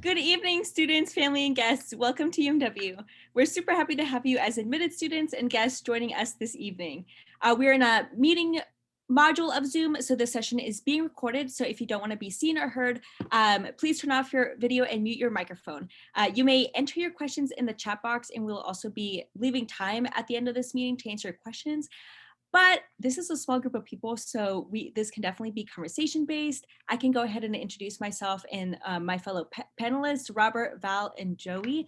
Good evening, students, family, and guests. Welcome to UMW. We're super happy to have you as admitted students and guests joining us this evening. We're in a meeting module of Zoom, so this session is being recorded. So if you don't want to be seen or heard, please turn off your video and mute your microphone. You may enter your questions in the chat box, and we'll also be leaving time at the end of this meeting to answer your questions. But this is a small group of people, so this can definitely be conversation-based. I can go ahead and introduce myself and my fellow panelists, Robert, Val, and Joey.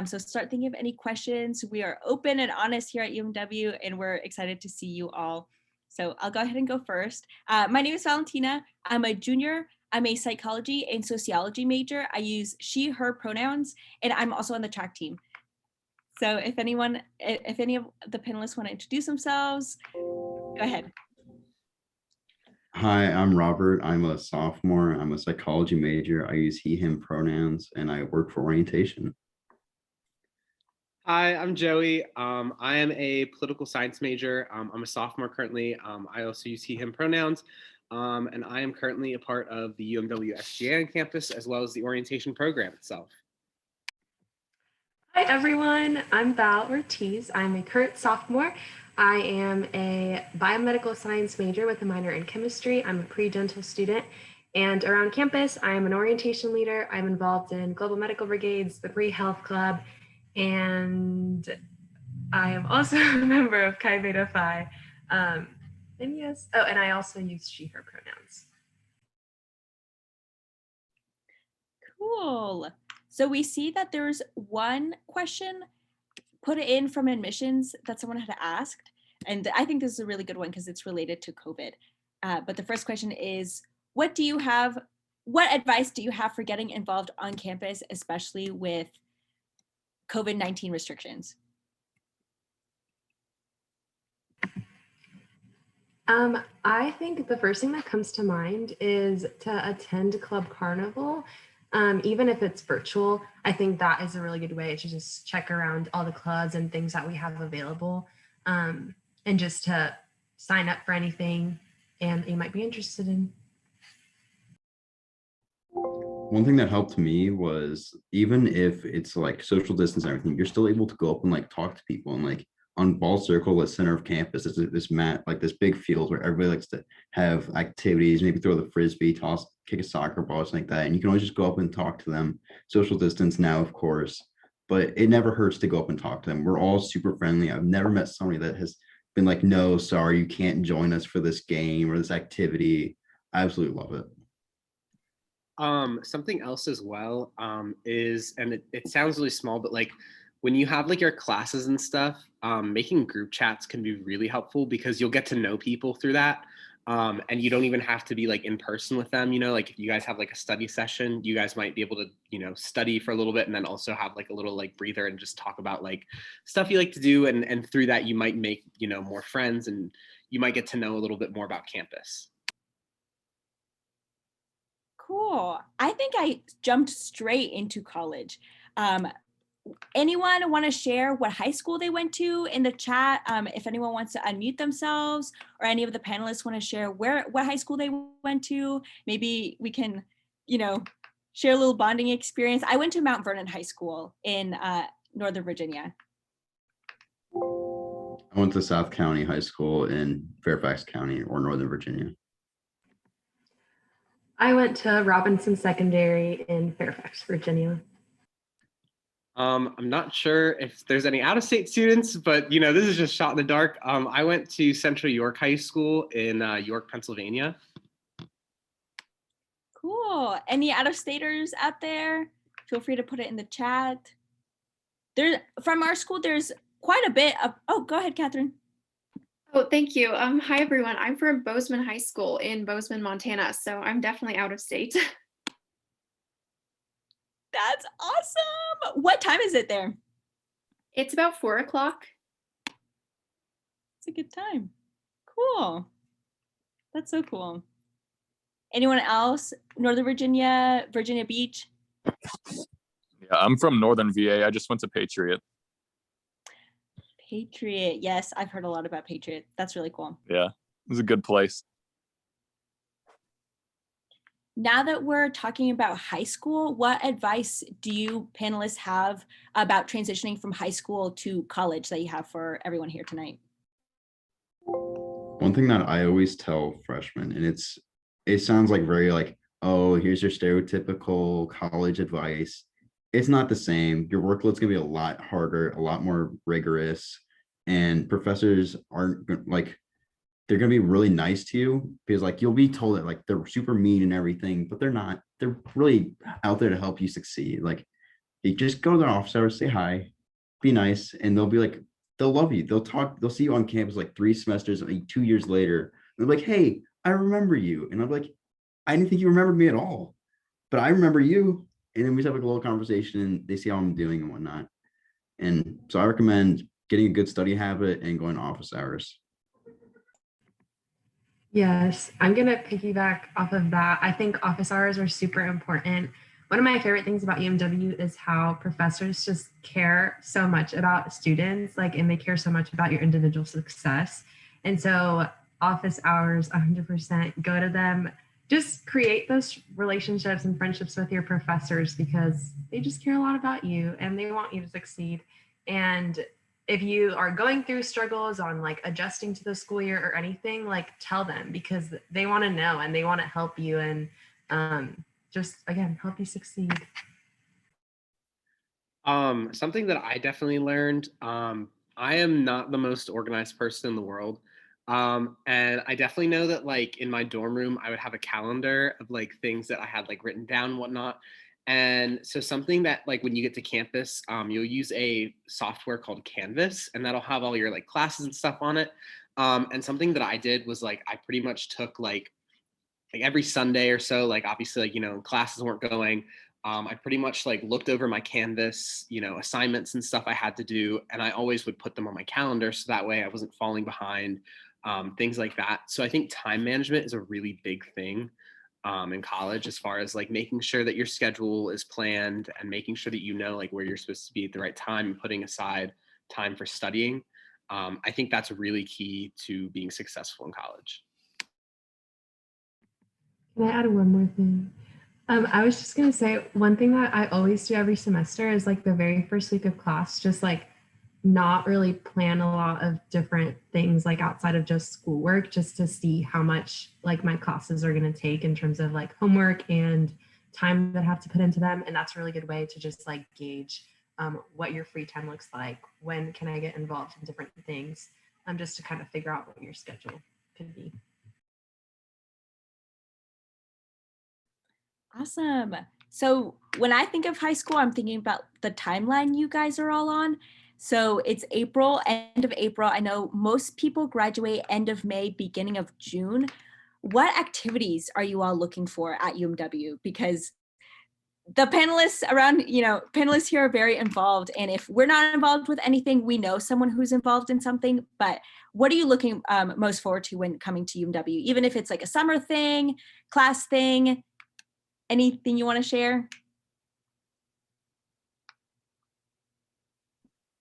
So start thinking of any questions. We are open and honest here at UMW, and we're excited to see you all. So I'll go ahead and go first. My name is Valentina. I'm a junior. I'm a psychology and sociology major. I use she, her pronouns, and I'm also on the track team. So if any of the panelists want to introduce themselves, go ahead. Hi, I'm Robert. I'm a sophomore. I'm a psychology major. I use he, him pronouns, and I work for orientation. Hi, I'm Joey. I am a political science major. I'm a sophomore currently. I also use he, him pronouns, and I am currently a part of the UMW SGA on campus, as well as the orientation program itself. Hi everyone, I'm Val Ortiz. I'm a current sophomore. I am a biomedical science major with a minor in chemistry. I'm a pre-dental student, and around campus, I am an orientation leader. I'm involved in global medical brigades, the pre-health club, and I am also a member of Chi Beta Phi. And yes, oh, and I also use she, her pronouns. Cool. So we see that there's one question put in from admissions that someone had asked. And I think this is a really good one because it's related to COVID. But the first question is, what advice do you have for getting involved on campus, especially with COVID-19 restrictions? I think the first thing that comes to mind is to attend Club Carnival. Even if it's virtual, I think that is a really good way to just check around all the clubs and things that we have available, and just to sign up for anything and you might be interested in. One thing that helped me was even if it's like social distance and everything, you're still able to go up and like talk to people. And like on Ball Circle, the center of campus, is this mat, like this big field where everybody likes to have activities, maybe throw the frisbee, kick a soccer ball, something like that. And you can always just go up and talk to them. Social distance now, of course, but it never hurts to go up and talk to them. We're all super friendly. I've never met somebody that has been like, no, sorry, you can't join us for this game or this activity. I absolutely love it. Something else as well is, and it sounds really small, but like when you have like your classes and stuff, making group chats can be really helpful because you'll get to know people through that. And you don't even have to be like in person with them, like if you guys have like a study session, you guys might be able to, study for a little bit and then also have like a little like breather and just talk about like stuff you like to do. And through that, you might make, more friends and you might get to know a little bit more about campus. Cool. I think I jumped straight into college. Anyone want to share what high school they went to in the chat? If anyone wants to unmute themselves, or any of the panelists want to share what high school they went to, maybe we can, share a little bonding experience. I went to Mount Vernon High School in Northern Virginia. I went to South County High School in Fairfax County or Northern Virginia. I went to Robinson Secondary in Fairfax, Virginia. I'm not sure if there's any out-of-state students, but this is just shot in the dark. I went to Central York High School in York, Pennsylvania. Cool. Any out-of-staters out there? Feel free to put it in the chat. From our school, there's quite a bit of, oh, go ahead, Catherine. Oh, thank you. Hi, everyone. I'm from Bozeman High School in Bozeman, Montana, so I'm definitely out of state. That's awesome. What time is it there? It's about 4 o'clock. It's a good time. Cool. That's so cool. Anyone else? Northern Virginia, Virginia Beach? Yeah, I'm from Northern VA. I just went to Patriot. Patriot. Yes, I've heard a lot about Patriot. That's really cool. Yeah, it was a good place. Now that we're talking about high school, what advice do you panelists have about transitioning from high school to college that you have for everyone here tonight? One thing that I always tell freshmen, and it sounds like very like, oh, here's your stereotypical college advice. It's not the same. Your workload's gonna be a lot harder, a lot more rigorous, and professors aren't like they're gonna be really nice to you because like you'll be told that like they're super mean and everything, but they're not. They're really out there to help you succeed. Like you just go to their office hours, say hi, be nice, and they'll be like, they'll love you. They'll talk, they'll see you on campus like 3 semesters, like 2 years later. They're like, hey, I remember you. And I'm like, I didn't think you remembered me at all, but I remember you. And then we just have like a little conversation and they see how I'm doing and whatnot. And so I recommend getting a good study habit and going to office hours. Yes, I'm gonna piggyback off of that. I think office hours are super important. One of my favorite things about UMW is how professors just care so much about students, like, and they care so much about your individual success. And so, office hours, 100% go to them. Just create those relationships and friendships with your professors because they just care a lot about you and they want you to succeed. And if you are going through struggles on like adjusting to the school year or anything, like tell them because they want to know and they want to help you and just again help you succeed. Something that I definitely learned, I am not the most organized person in the world. And I definitely know that like in my dorm room, I would have a calendar of like things that I had like written down and whatnot. And so something that like when you get to campus, you'll use a software called Canvas and that'll have all your like classes and stuff on it. And something that I did was like, I pretty much took like every Sunday or so, like obviously like, classes weren't going. I pretty much like looked over my Canvas, assignments and stuff I had to do. And I always would put them on my calendar. So that way I wasn't falling behind, things like that. So I think time management is a really big thing in college as far as like making sure that your schedule is planned and making sure that you know like where you're supposed to be at the right time and putting aside time for studying. I think that's really key to being successful in college. Can I add one more thing? I was just gonna say one thing that I always do every semester is like the very first week of class, just like not really plan a lot of different things like outside of just schoolwork, just to see how much like my classes are gonna take in terms of like homework and time that I have to put into them. And that's a really good way to just like gauge what your free time looks like. When can I get involved in different things? Just to kind of figure out what your schedule could be. Awesome. So when I think of high school, I'm thinking about the timeline you guys are all on. So it's April, end of April. I know most people graduate end of May, beginning of June. What activities are you all looking for at UMW? Because the panelists around, panelists here are very involved. And if we're not involved with anything, we know someone who's involved in something. But what are you looking most forward to when coming to UMW? Even if it's like a summer thing, class thing, anything you want to share?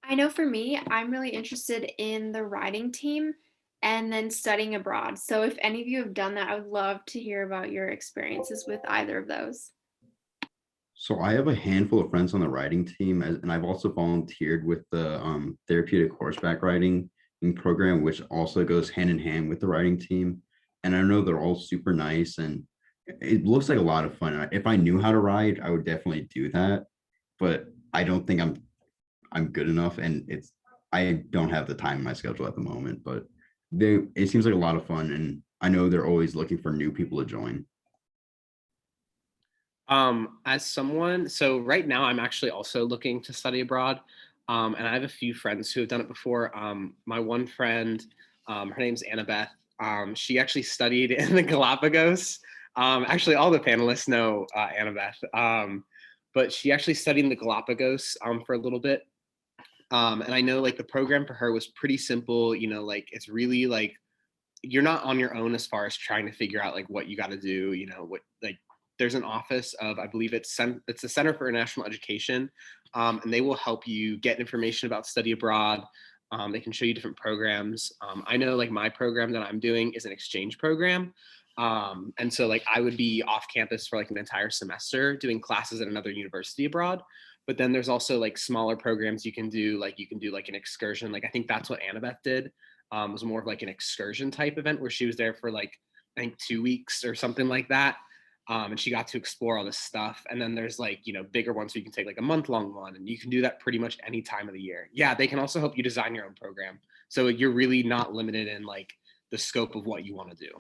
I know for me, I'm really interested in the writing team and then studying abroad. So if any of you have done that, I would love to hear about your experiences with either of those. So I have a handful of friends on the writing team, and I've also volunteered with the therapeutic horseback riding program, which also goes hand in hand with the writing team. And I know they're all super nice, and it looks like a lot of fun. If I knew how to ride, I would definitely do that. But I don't think I'm good enough, and I don't have the time in my schedule at the moment. But it seems like a lot of fun, and I know they're always looking for new people to join. As someone, so right now I'm actually also looking to study abroad. And I have a few friends who have done it before. My one friend, her name's Annabeth. She actually studied in the Galapagos. Actually, all the panelists know Annabeth. But she actually studied in the Galapagos for a little bit. And I know like the program for her was pretty simple, like it's really like you're not on your own as far as trying to figure out like what you got to do, what like there's an office of I believe it's the Center for International Education, and they will help you get information about study abroad. They can show you different programs. I know like my program that I'm doing is an exchange program. And so like I would be off campus for like an entire semester doing classes at another university abroad. But then there's also like smaller programs you can do, like you can do like an excursion. Like I think that's what Annabeth did. It was more of like an excursion type event where she was there for like, I think 2 weeks or something like that. And she got to explore all this stuff. And then there's like, you know, bigger ones where you can take like a month-long one, and you can do that pretty much any time of the year. Yeah, they can also help you design your own program. So you're really not limited in like the scope of what you want to do.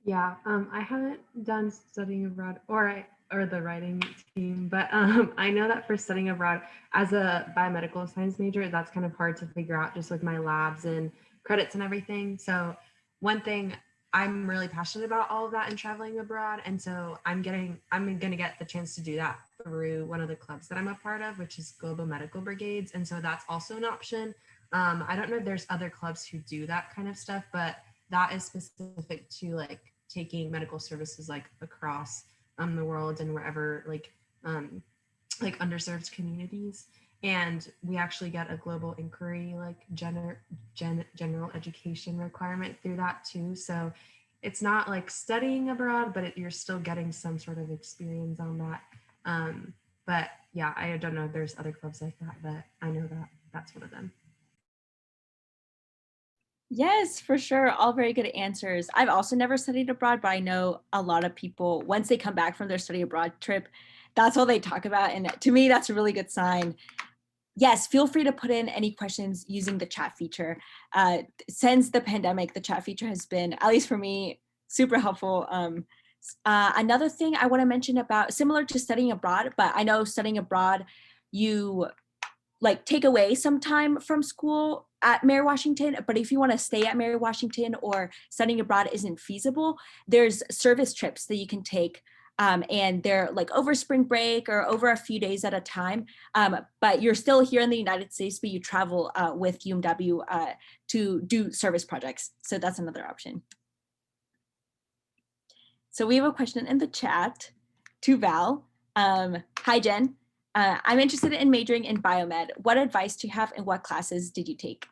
Yeah, I haven't done studying abroad or the writing team, but I know that for studying abroad as a biomedical science major, that's kind of hard to figure out just with my labs and credits and everything. So one thing, I'm really passionate about all of that and traveling abroad, and so I'm gonna get the chance to do that through one of the clubs that I'm a part of, which is Global Medical Brigades, and so that's also an option. I don't know if there's other clubs who do that kind of stuff, but that is specific to like taking medical services like across the world and wherever like underserved communities. And we actually get a global inquiry like general education requirement through that too. So it's not like studying abroad, but you're still getting some sort of experience on that. But yeah, I don't know if there's other clubs like that, but I know that that's one of them. Yes, for sure. All very good answers. I've also never studied abroad, but I know a lot of people, once they come back from their study abroad trip, that's all they talk about. And to me, that's a really good sign. Yes, feel free to put in any questions using the chat feature. Since the pandemic, the chat feature has been, at least for me, super helpful. Another thing I want to mention about, similar to studying abroad, but I know studying abroad, you like take away some time from school at Mary Washington, but if you want to stay at Mary Washington or studying abroad isn't feasible, there's service trips that you can take, and they're like over spring break or over a few days at a time, but you're still here in the United States, but you travel with UMW to do service projects. So that's another option. So we have a question in the chat to Val. Hi, Jen. I'm interested in majoring in biomed. What advice do you have and what classes did you take?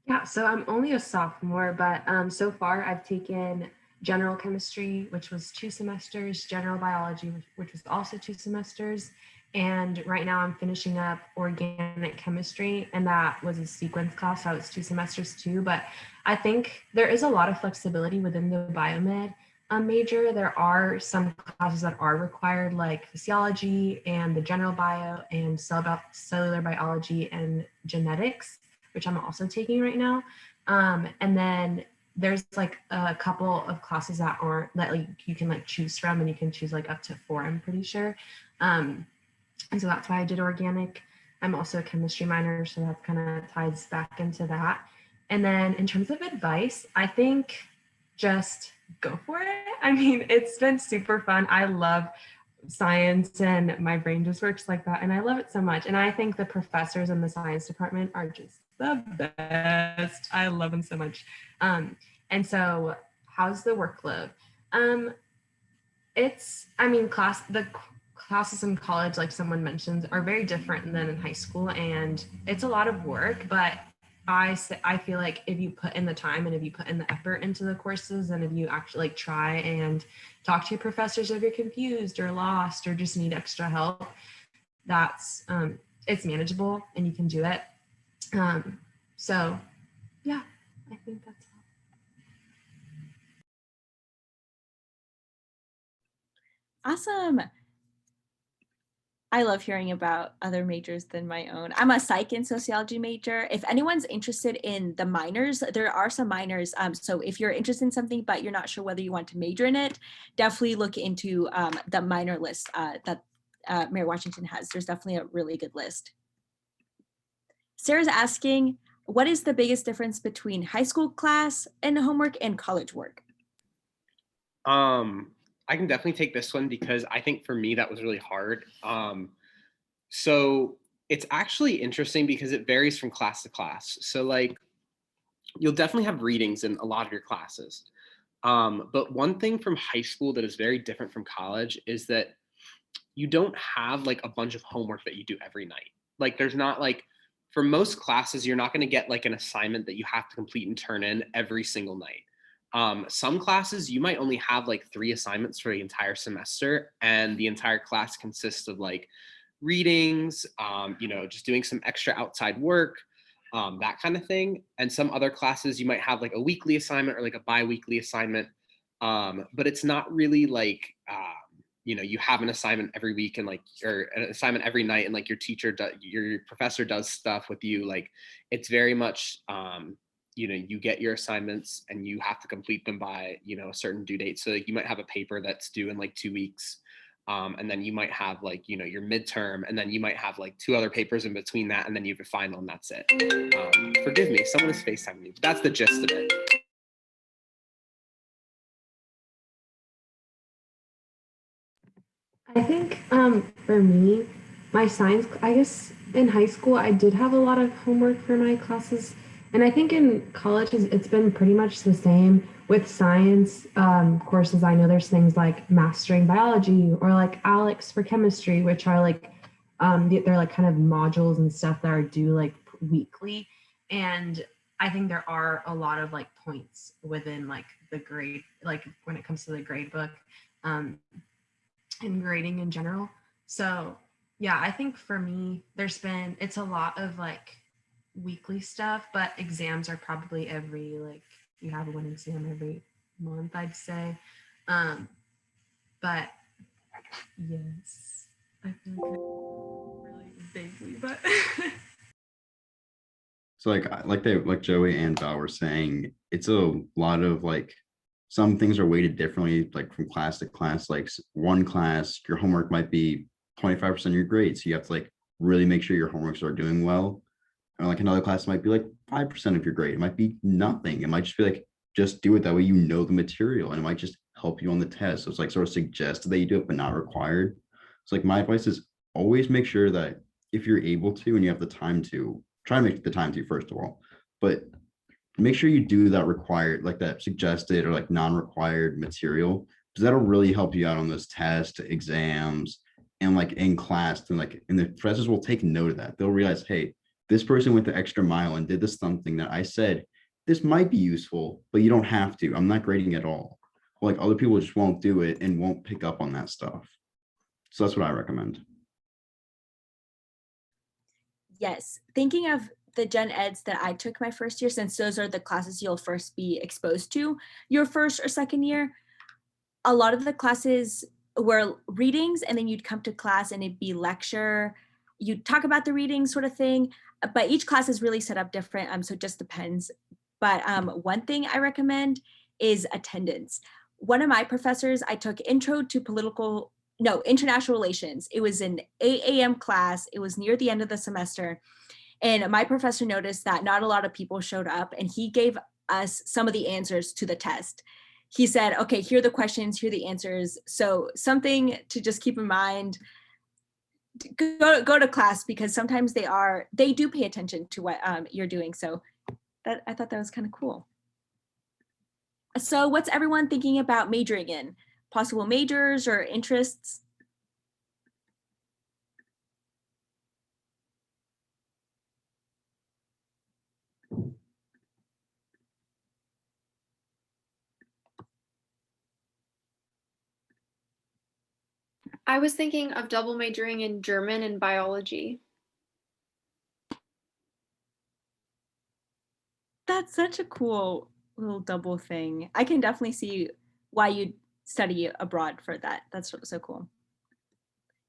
Yeah, so I'm only a sophomore, but so far I've taken general chemistry, which was 2 semesters, general biology, which was also 2 semesters. And right now I'm finishing up organic chemistry, and that was a sequence class, so it's 2 semesters too. But I think there is a lot of flexibility within the biomed major. There are some classes that are required, like physiology and the general bio and cellular biology and genetics, which I'm also taking right now. And then there's like a couple of classes that aren't, that like you can like choose from, and you can choose like up to 4, I'm pretty sure. And so that's why I did organic. I'm also a chemistry minor, so that kind of ties back into that. And then in terms of advice, I think just go for it. I mean, it's been super fun. I love science and my brain just works like that. And I love it so much. And I think the professors in the science department are just the best. I love them so much. And so how's the workload? The classes in college, like someone mentioned, are very different than in high school, and it's a lot of work, but I feel like if you put in the time and if you put in the effort into the courses, and if you actually like try and talk to your professors if you're confused or lost or just need extra help, that's it's manageable and you can do it. So yeah, I think that's all. Awesome. I love hearing about other majors than my own. I'm a psych and sociology major. If anyone's interested in the minors, there are some minors. So if you're interested in something, but you're not sure whether you want to major in it, definitely look into the minor list that Mary Washington has. There's definitely a really good list. Sarah's asking, what is the biggest difference between high school class and homework and college work? I can definitely take this one because I think for me that was really hard. So it's actually interesting because it varies from class to class. So like you'll definitely have readings in a lot of your classes. But one thing from high school that is very different from college is that you don't have like a bunch of homework that you do every night. Like there's not like for most classes, you're not going to get like an assignment that you have to complete and turn in every single night. Some classes you might only have like 3 assignments for the entire semester, and the entire class consists of like readings, just doing some extra outside work, that kind of thing. And some other classes you might have like a weekly assignment or like a bi-weekly assignment, but it's not really like you have an assignment every week and like or an assignment every night, and like your professor does stuff with you. Like it's very much you get your assignments and you have to complete them by a certain due date. So like, you might have a paper that's due in like 2 weeks, and then you might have like your midterm, and then you might have like 2 other papers in between that, and then you have a final, and that's it. Forgive me, someone is FaceTiming me, but that's the gist of it. I think for me, my science, I guess in high school, I did have a lot of homework for my classes. And I think in college, it's been pretty much the same with science courses. I know there's things like mastering biology or like Alex for chemistry, which are like, they're like kind of modules and stuff that are due like weekly. And I think there are a lot of like points within like the grade, like when it comes to the grade book. And grading in general. So yeah, I think for me, it's a lot of like weekly stuff, but exams are probably you have one exam every month, I'd say. But yes, I feel like really vaguely, but So like Joey and Val were saying, it's a lot of like some things are weighted differently, like from class to class. Like one class, your homework might be 25% of your grade. So you have to like really make sure your homeworks are doing well. Or like another class might be like 5% of your grade. It might be nothing. It might just be like, just do it that way, the material, and it might just help you on the test. So it's like sort of suggested that you do it, but not required. So like my advice is always make sure that if you're able to and you have the time to, try to make the time to first of all, but make sure you do that required, like that suggested or like non-required material, because that'll really help you out on those tests, exams, and like in class. And the professors will take note of that. They'll realize, hey, this person went the extra mile and did this something that I said this might be useful, but you don't have to. I'm not grading at all. Like other people just won't do it and won't pick up on that stuff. So that's what I recommend. Yes, thinking of the gen eds that I took my first year, since those are the classes you'll first be exposed to your first or second year, a lot of the classes were readings, and then you'd come to class and it'd be lecture. You'd talk about the reading sort of thing, but each class is really set up different. So it just depends. But one thing I recommend is attendance. One of my professors, I took international relations. It was an 8 a.m. class. It was near the end of the semester. And my professor noticed that not a lot of people showed up, and he gave us some of the answers to the test. He said, okay, here are the questions, here are the answers. So something to just keep in mind, go to class, because sometimes they do pay attention to what you're doing. So I thought that was kind of cool. So what's everyone thinking about majoring in? Possible majors or interests? I was thinking of double majoring in German and biology. That's such a cool little double thing. I can definitely see why you'd study abroad for that. That's so cool.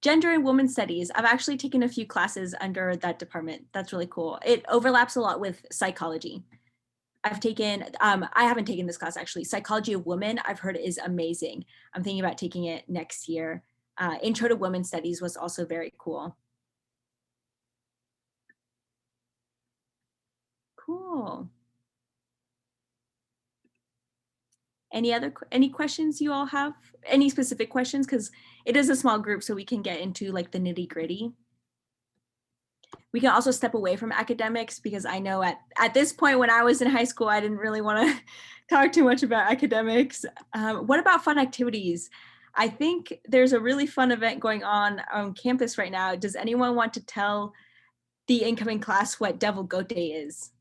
Gender and women's studies. I've actually taken a few classes under that department. That's really cool. It overlaps a lot with psychology. I've taken, I haven't taken this class actually. Psychology of Women, I've heard is amazing. I'm thinking about taking it next year. Intro to Women's Studies was also very cool. Cool. Any questions you all have? Any specific questions? Because it is a small group, so we can get into like the nitty gritty. We can also step away from academics, because I know at this point when I was in high school, I didn't really want to talk too much about academics. What about fun activities? I think there's a really fun event going on campus right now. Does anyone want to tell the incoming class what Devil Goat Day is.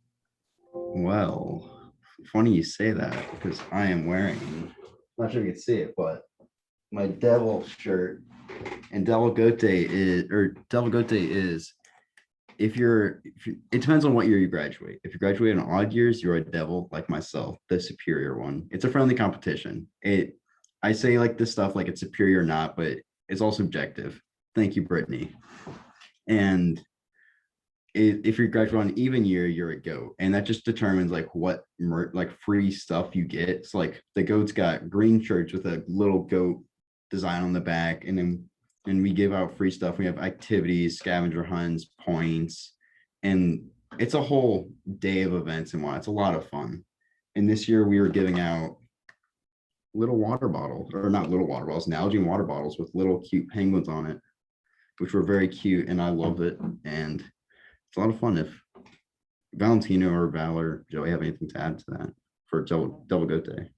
Well, funny you say that because I am wearing, I'm not sure if you can see it, but my devil shirt. And Devil Goat Day is if it depends on what year you graduate. If you graduate in odd years, you're a devil like myself, the superior one. It's a friendly competition. I say like this stuff like it's superior or not, but it's all subjective. Thank you, Brittany. And if you graduate on an even year, you're a goat, and that just determines like what like free stuff you get. It's like the goat's got green shirts with a little goat design on the back, and we give out free stuff. We have activities, scavenger hunts, points, and it's a whole day of events and whatnot. It's a lot of fun. And this year we were giving out little water bottles, or not little water bottles, Nalgene water bottles with little cute penguins on it, which were very cute, and I love it. And it's a lot of fun. If Valentino or Valor, Joey, have anything to add to that for Double Goat Day?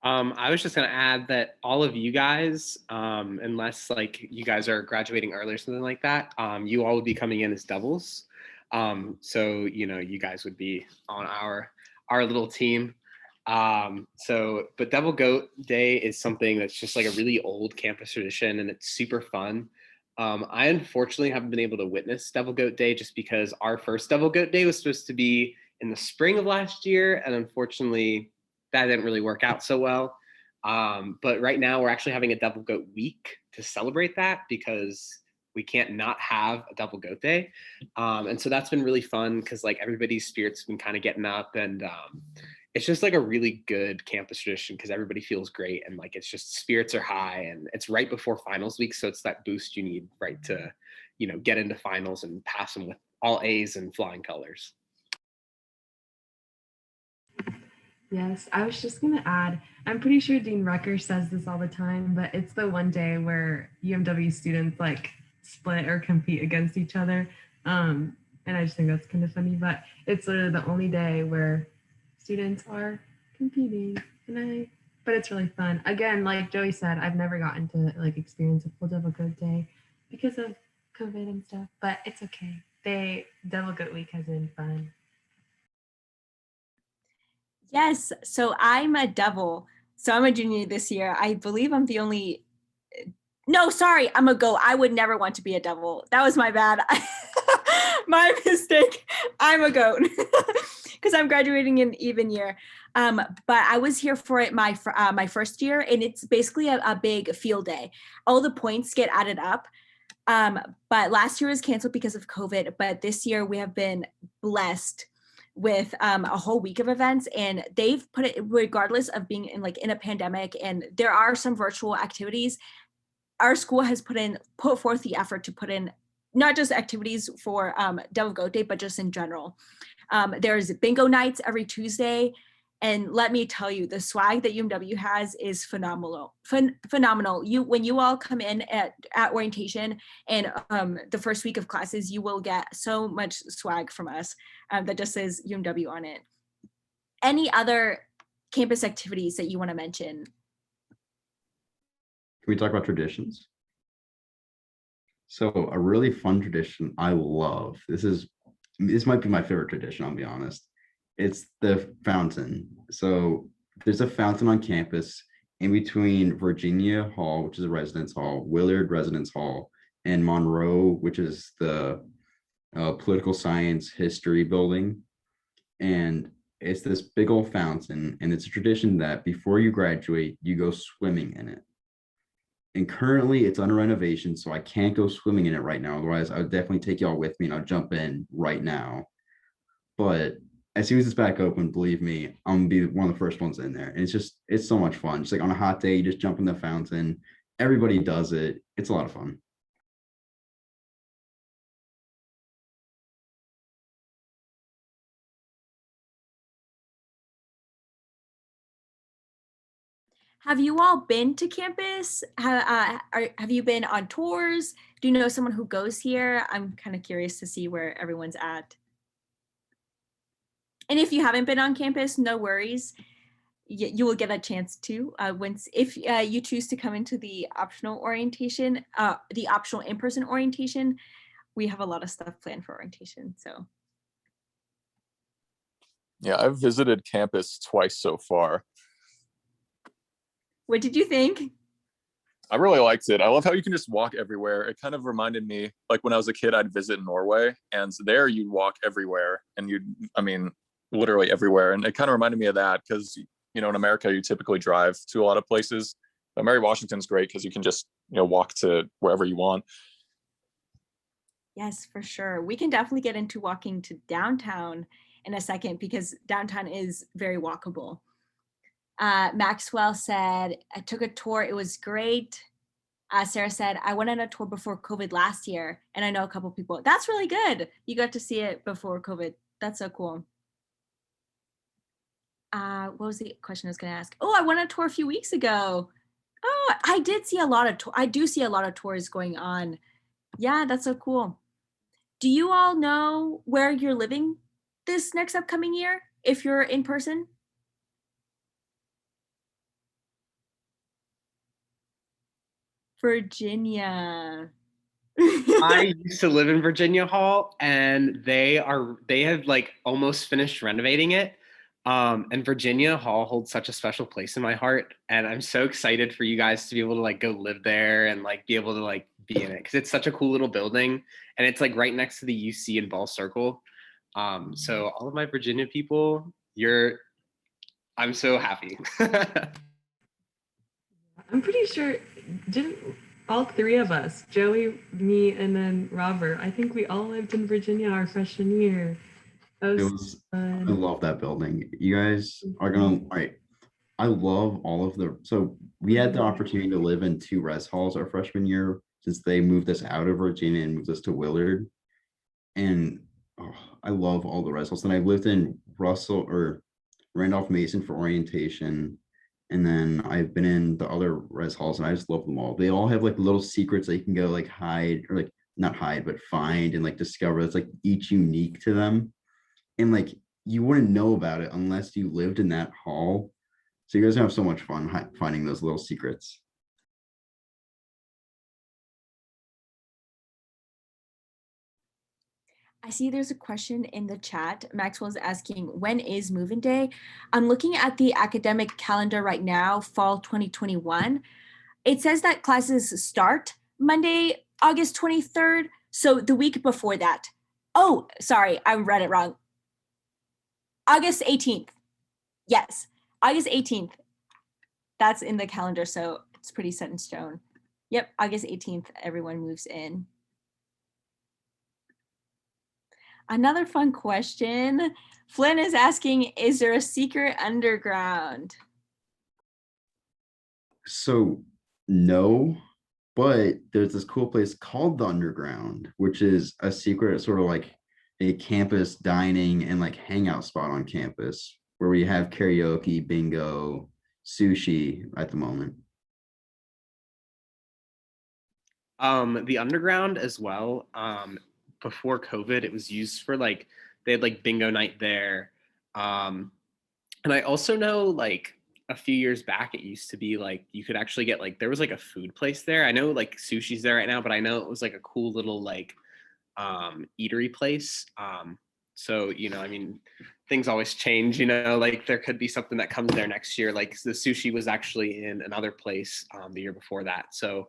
I was just going to add that all of you guys, unless like you guys are graduating early or something like that, you all would be coming in as doubles. So, you know, you guys would be on our little team. But Devil Goat Day is something that's just like a really old campus tradition, and it's super fun. I unfortunately haven't been able to witness Devil Goat Day just because our first Devil Goat Day was supposed to be in the spring of last year, and unfortunately that didn't really work out so well. But right now we're actually having a Devil Goat Week to celebrate that because we can't not have a Devil Goat Day. And so that's been really fun because like everybody's spirits have been kind of getting up, and it's just like a really good campus tradition because everybody feels great, and like it's just spirits are high, and it's right before finals week. So it's that boost you need, right, to, you know, get into finals and pass them with all A's and flying colors. Yes, I was just going to add, I'm pretty sure Dean Rucker says this all the time, but it's the one day where UMW students like split or compete against each other. And I just think that's kind of funny, but it's literally the only day where students are competing, but it's really fun. Again, like Joey said, I've never gotten to like experience a full Devil Goat Day because of COVID and stuff, but it's okay. Devil Goat Week has been fun. Yes, so I'm a devil. So I'm a junior this year. I believe I'm the only, no, sorry, I'm a goat. I would never want to be a devil. That was my bad. My mistake. I'm a goat because I'm graduating in even year. But I was here for it my first year, and it's basically a big field day. All the points get added up. But last year was canceled because of COVID. But this year we have been blessed with a whole week of events, and they've put it, regardless of being in a pandemic, and there are some virtual activities. Our school has put forth the effort to put in not just activities for Devil Goat Day, but just in general. There's bingo nights every Tuesday. And let me tell you, the swag that UMW has is phenomenal. Phenomenal. When you all come in at orientation and the first week of classes, you will get so much swag from us that just says UMW on it. Any other campus activities that you want to mention? Can we talk about traditions? So a really fun tradition I love, this might be my favorite tradition, I'll be honest. It's the fountain. So there's a fountain on campus in between Virginia Hall, which is a residence hall, Willard Residence Hall, and Monroe, which is the political science history building. And it's this big old fountain, and it's a tradition that before you graduate, you go swimming in it. And currently it's under renovation, so I can't go swimming in it right now. Otherwise, I would definitely take y'all with me and I'll jump in right now. But as soon as it's back open, believe me, I'm gonna be one of the first ones in there. And it's so much fun. Just like on a hot day, you just jump in the fountain. Everybody does it. It's a lot of fun. Have you all been to campus? Have you been on tours? Do you know someone who goes here? I'm kind of curious to see where everyone's at. And if you haven't been on campus, no worries. You will get a chance to if you choose to come into the optional orientation, the optional in-person orientation. we have a lot of stuff planned for orientation. So Yeah, I've visited campus twice so far. what did you think? I really liked it. I love how you can just walk everywhere. It kind of reminded me, like when I was a kid, I'd visit Norway, and there you'd walk everywhere, and literally everywhere. And it kind of reminded me of that because, in America, you typically drive to a lot of places. But Mary Washington's great because you can just, walk to wherever you want. Yes, for sure. We can definitely get into walking to downtown in a second because downtown is very walkable. Maxwell said, I took a tour. It was great. Sarah said, I went on a tour before COVID last year, and I know a couple people. That's really good. You got to see it before COVID. That's so cool. What was the question I was going to ask? Oh, I went on a tour a few weeks ago. Oh, I did see a lot of I do see a lot of tours going on. Yeah, that's so cool. Do you all know where you're living this next upcoming year if you're in person? Virginia. I used to live in Virginia Hall, and they have like almost finished renovating it. And Virginia Hall holds such a special place in my heart, and I'm so excited for you guys to be able to like go live there and like be able to like be in it because it's such a cool little building, and it's like right next to the UC in Ball Circle. So all of my Virginia people, I'm so happy. I'm pretty sure, didn't all three of us, Joey, me, and then Robert, I think we all lived in Virginia our freshman year. That It was was, I fun. love that building. You guys are gonna, all right. I love all of so we had the opportunity to live in 2 res halls our freshman year since they moved us out of Virginia and moved us to Willard. And oh, I love all the res halls. And I've lived in Randolph Mason for orientation. And then I've been in the other res halls and I just love them all. They all have like little secrets that you can go like hide or like not hide, but find and like discover. It's like each unique to them. And like you wouldn't know about it unless you lived in that hall. So you guys have so much fun finding those little secrets. I see there's a question in the chat. Maxwell's asking, when is move-in day? I'm looking at the academic calendar right now, fall 2021. It says that classes start Monday, August 23rd. So the week before that. Oh, sorry, I read it wrong. August 18th. Yes, August 18th. That's in the calendar, so it's pretty set in stone. Yep, August 18th, everyone moves in. Another fun question. Flynn is asking, is there a secret underground? So no, but there's this cool place called the Underground, which is a secret sort of like a campus dining and like hangout spot on campus where we have karaoke, bingo, sushi at the moment. The underground as well. Before COVID, it was used for like they had like bingo night there. And I also know like a few years back, it used to be like you could actually get like there was like a food place there. I know like sushi's there right now, but I know it was like a cool little like eatery place. So I mean, things always change. Like there could be something that comes there next year. Like the sushi was actually in another place the year before that. So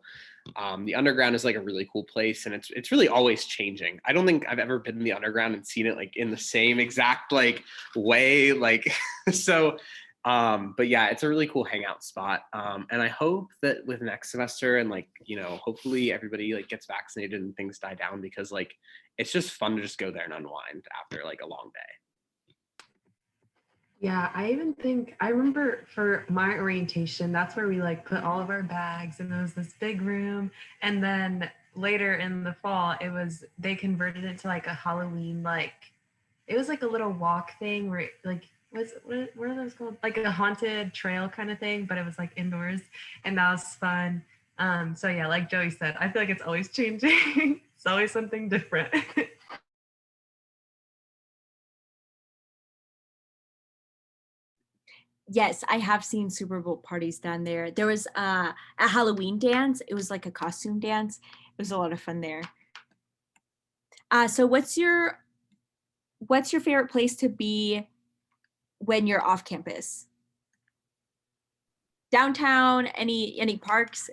the underground is like a really cool place, and it's really always changing. I don't think I've ever been in the underground and seen it like in the same exact like way. Like so. But yeah, it's a really cool hangout spot. And I hope that with next semester and like, hopefully everybody like gets vaccinated and things die down because like, it's just fun to just go there and unwind after like a long day. Yeah, I remember for my orientation, that's where we like put all of our bags and it was this big room. And then later in the fall, they converted it to like a Halloween, it was like a little walk thing where like, what are those called? Like a haunted trail kind of thing, but it was like indoors and that was fun. So yeah, like Joey said, I feel like it's always changing. It's always something different. Yes, I have seen Super Bowl parties down there. There was a Halloween dance. It was like a costume dance. It was a lot of fun there. So what's your favorite place to be when you're off campus? Downtown, any parks?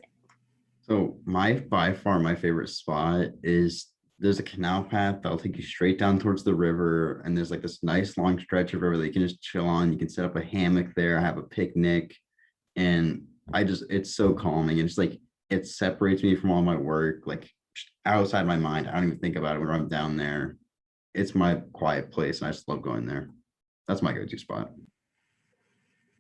So by far my favorite spot is there's a canal path that'll take you straight down towards the river, and there's like this nice long stretch of river that you can just chill on. You can set up a hammock there, have a picnic, and it's so calming. And it's like it separates me from all my work, like outside my mind. I don't even think about it when I'm down there. It's my quiet place, and I just love going there. That's my go-to spot.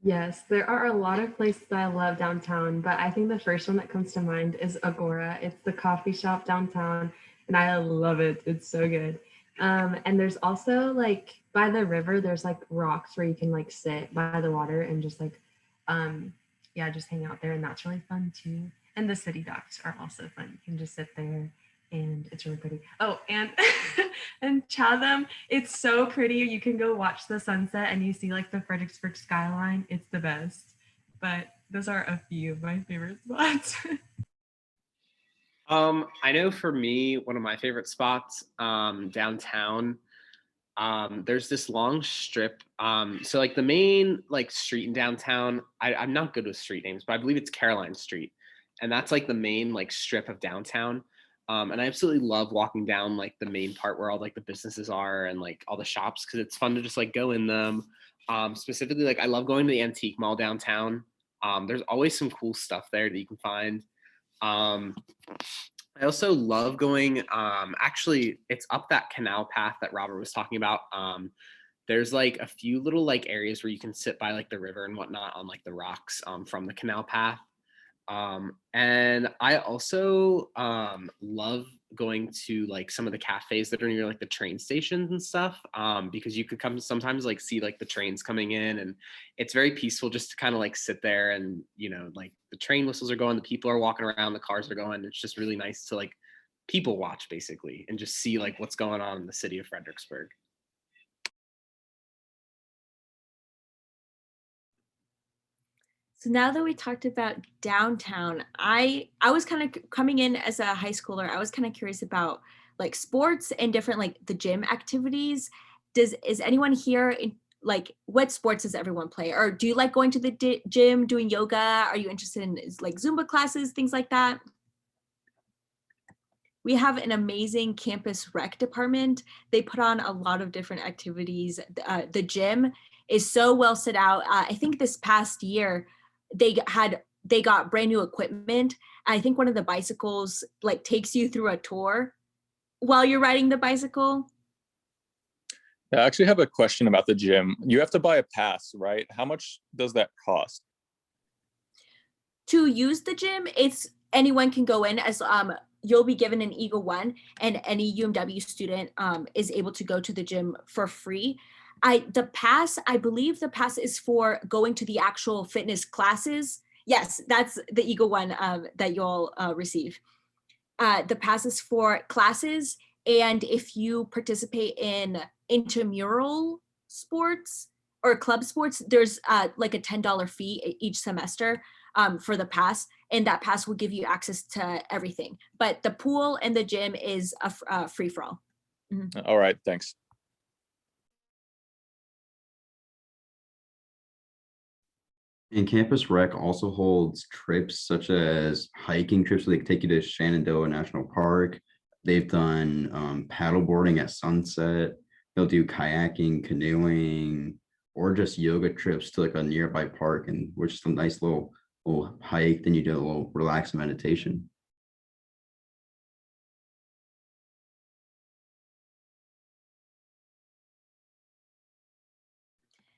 Yes, there are a lot of places I love downtown, but I think the first one that comes to mind is Agora. It's the coffee shop downtown, and I love it. It's so good. And there's also like by the river, there's like rocks where you can like sit by the water and just like, um, yeah, just hang out there, and that's really fun too. And the city docks are also fun. You can just sit there, and it's really pretty. Oh, and and Chatham, it's so pretty. You can go watch the sunset and you see like the Fredericksburg skyline. It's the best. But those are a few of my favorite spots. I know for me, one of my favorite spots downtown, there's this long strip. So like the main like street in downtown, I'm not good with street names, but I believe it's Caroline Street. And that's like the main like strip of downtown. And I absolutely love walking down like the main part where all like the businesses are and like all the shops because it's fun to just like go in them. Specifically, like I love going to the antique mall downtown. There's always some cool stuff there that you can find. Um, I also love going, actually, it's up that canal path that Robert was talking about. There's like a few little like areas where you can sit by like the river and whatnot on like the rocks from the canal path. And I also love going to like some of the cafes that are near like the train stations and stuff because you could come sometimes like see like the trains coming in, and it's very peaceful just to kind of like sit there and like the train whistles are going, the people are walking around, the cars are going. It's just really nice to like people watch basically and just see like what's going on in the city of Fredericksburg. So now that we talked about downtown, I was kind of coming in as a high schooler. I was kind of curious about like sports and different like the gym activities. Is anyone here in like what sports does everyone play? Or do you like going to the gym, doing yoga? Are you interested in like Zumba classes, things like that? We have an amazing campus rec department. They put on a lot of different activities. The gym is so well set out. I think this past year they got brand new equipment. I think one of the bicycles like takes you through a tour while you're riding the bicycle. I actually have a question about the gym. You have to buy a pass, right? How much does that cost? To use the gym, it's anyone can go in as you'll be given an Eagle One, and any UMW student is able to go to the gym for free. I believe the pass is for going to the actual fitness classes. Yes, that's the Eagle One that you'll receive. The pass is for classes, and if you participate in intramural sports or club sports, there's like a $10 fee each semester for the pass, and that pass will give you access to everything. But the pool and the gym is a free for all. Mm-hmm. All right, thanks. And Campus Rec also holds trips such as hiking trips where they take you to Shenandoah National Park. They've done paddle boarding at sunset. They'll do kayaking, canoeing, or just yoga trips to like a nearby park, and which is a nice little hike. Then you do a little relaxed meditation.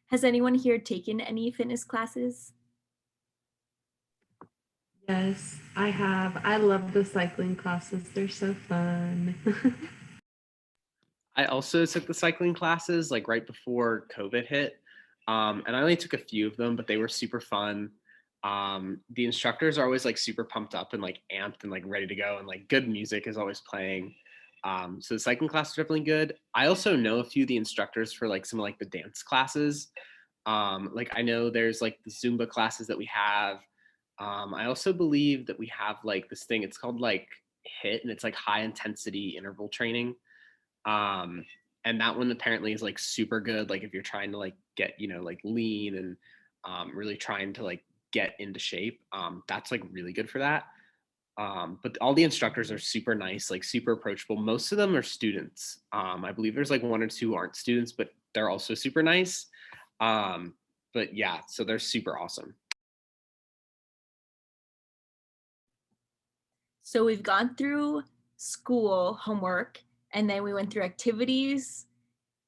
Has anyone here taken any fitness classes? Yes, I have. I love the cycling classes. They're so fun. I also took the cycling classes like right before COVID hit. And I only took a few of them, but they were super fun. The instructors are always like super pumped up and like amped and like ready to go, and like good music is always playing. So the cycling class is definitely good. I also know a few of the instructors for like some of like the dance classes. Like I know there's like the Zumba classes that we have. I also believe that we have like this thing, it's called like HIT, and it's like high intensity interval training. And that one apparently is like super good. Like if you're trying to like get, like lean and really trying to like get into shape, that's like really good for that. But all the instructors are super nice, like super approachable. Most of them are students. I believe there's like one or two aren't students, but they're also super nice. But yeah, so they're super awesome. So we've gone through school homework, and then we went through activities.